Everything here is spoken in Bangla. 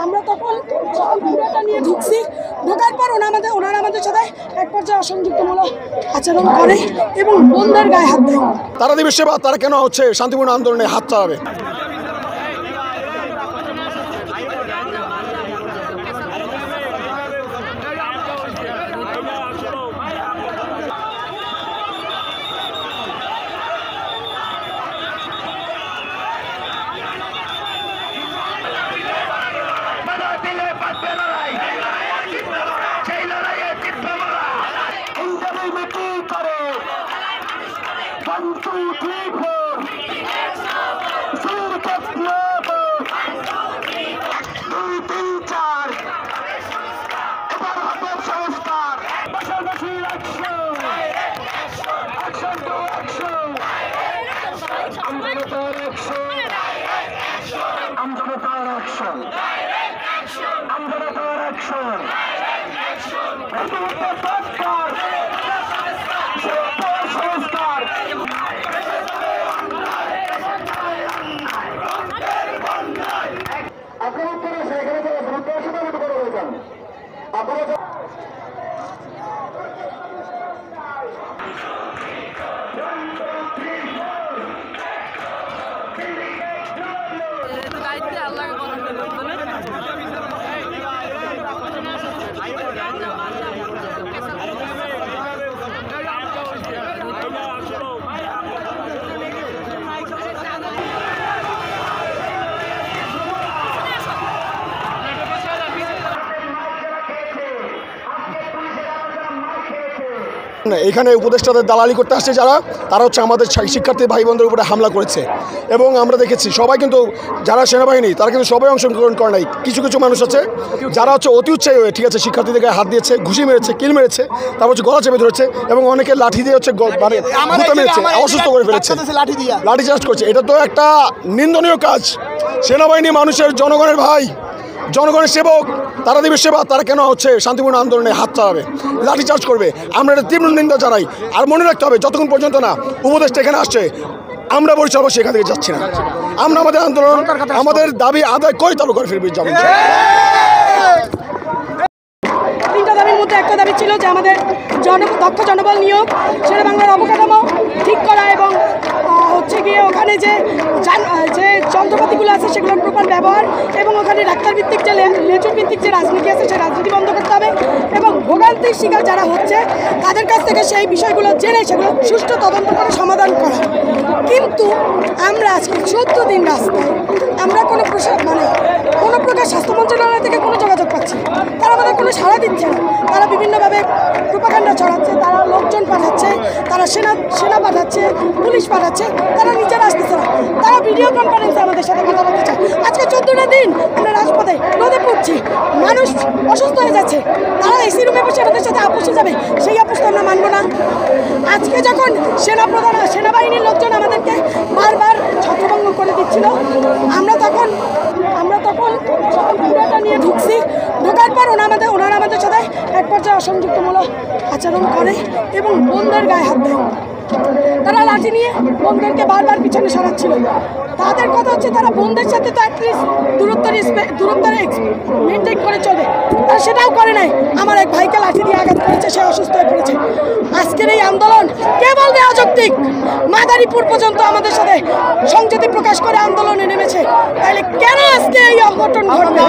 আমরা তখন পুরোটা নিয়ে ঢুকছি, ঢোকার পর ওনারা আমাদের সাথে এক পর্যায়ে অসংযুক্তমূলক আচরণ করে এবং বন্ধের গায়ে হাত দেয়। তারা দিবে সেবা, তারা কেন হচ্ছে শান্তিপূর্ণ আন্দোলনে হাত চালাবে? এখানে উপদেষ্টাদের দালালি করতে আসছে যারা, তারা হচ্ছে আমাদের শিক্ষার্থী ভাই বোনদের উপরে হামলা করেছে এবং আমরা দেখেছি সবাই কিন্তু যারা সেনাবাহিনী তারা কিন্তু সবাই অংশগ্রহণ করে নাই। কিছু কিছু মানুষ আছে যারা হচ্ছে অতি উৎসাহী হয়ে ঠিক আছে শিক্ষার্থীদেরকে হাত দিয়েছে, ঘুষি মেরেছে, কিল মেরেছে, তারপর হচ্ছে গলা চেপে ধরেছে এবং অনেকে লাঠি দিয়ে হচ্ছে মানে গুঁতো মেরেছে, অসুস্থ করে ফেলেছে, লাঠি চার্জ করছে। এটা তো একটা নিন্দনীয় কাজ। সেনাবাহিনী মানুষের জনগণের ভাই, জনগণের সেবক, তারা দিবে সেবা, তারা কেন হচ্ছে শান্তিপূর্ণ আন্দোলনে হাত চালাবে, লাঠিচার্জ করবে? আমরা এটা তীব্র নিন্দা জানাই। আর মনে রাখতে হবে যতক্ষণ পর্যন্ত না উপদেষ্টা এখানে আসছে আমরা বরিশাল সেখান থেকে যাচ্ছি না। আমরা আমাদের আন্দোলন, আমাদের দাবি আদায় করে চালু করে ফিরবে যাবো। তিনটা দাবির মধ্যে একটা দাবি ছিল যে আমাদের দক্ষ জনবল নিয়োগ, শেরে বাংলার অবকাঠামো ঠিক করা এবং হচ্ছে গিয়ে ওখানে যে যন্ত্রপাতিগুলো আছে সেগুলোর প্রপার ব্যবহার এবং ওখানে ডাক্তার ভিত্তিক যে লেচুর ভিত্তিক যে রাজনীতি আছে সেই রাজনীতি বন্ধ করতে হবে এবং ভোগান্তির শিকার যারা হচ্ছে তাদের কাছ থেকে সেই বিষয়গুলো জেনে সেগুলো সুষ্ঠু তদন্ত করে সমাধান করা। কিন্তু আমরা আজকে 14 দিন রাস্তায়, আমরা কোনো প্রকার স্বাস্থ্য মন্ত্রণালয় থেকে কোনো যোগাযোগ পাচ্ছি না। তারা আমাদের কোনো সাড়া দিচ্ছে না। তারা বিভিন্নভাবে প্রোপাগান্ডা ছড়াচ্ছে, তারা লোকজন পাঠাচ্ছে, তারা সেনা পাঠাচ্ছে, পুলিশ পাঠাচ্ছে, তারা নিজেরা আসতেছে না। তারা ভিডিও কনফারেন্সে আমাদের সাথে কথা বলতে চায়। আজকে 14টা দিন আমরা রাজপথে রোদে পড়ছি, মানুষ অসুস্থ হয়ে যাচ্ছে, তারা এসি রুমে বসে আমাদের সাথে আপোষে যাবে, সেই আপোষটা আমরা মানব না। আজকে যখন সেনাবাহিনীর লোকজন আমাদেরকে বারবার ছত্রভঙ্গ করে দিচ্ছিল, আমরা তখন পুরোটা নিয়ে ঢুকছি, ঢোকার পর ওনারা আমাদের সাথে এক পর্যায়ে অসংযুক্তমূলক আচরণ করে এবং বন্ধের গায়ে হাত দেয়। তারা লাঠি নিয়ে বন্ধুদেরকে বারবার পিছনে সরাচ্ছিল। তাদের কথা হচ্ছে তারা বন্ধুদের সাথে তো অ্যাটলিস্ট দূরত্ব মেনটেন করে চলবে, তারা সেটাও করে নাই। আমার এক ভাইকে লাঠি দিয়ে আঘাত করেছে, সে অসুস্থ হয়ে পড়েছে। আজকের এই আন্দোলন কেবল অযৌক্তিক। মাদারীপুর পর্যন্ত আমাদের সাথে সংযুক্তি প্রকাশ করে আন্দোলনে নেমেছে, তাহলে কেন আজকে এই অঘটন ঘটবে?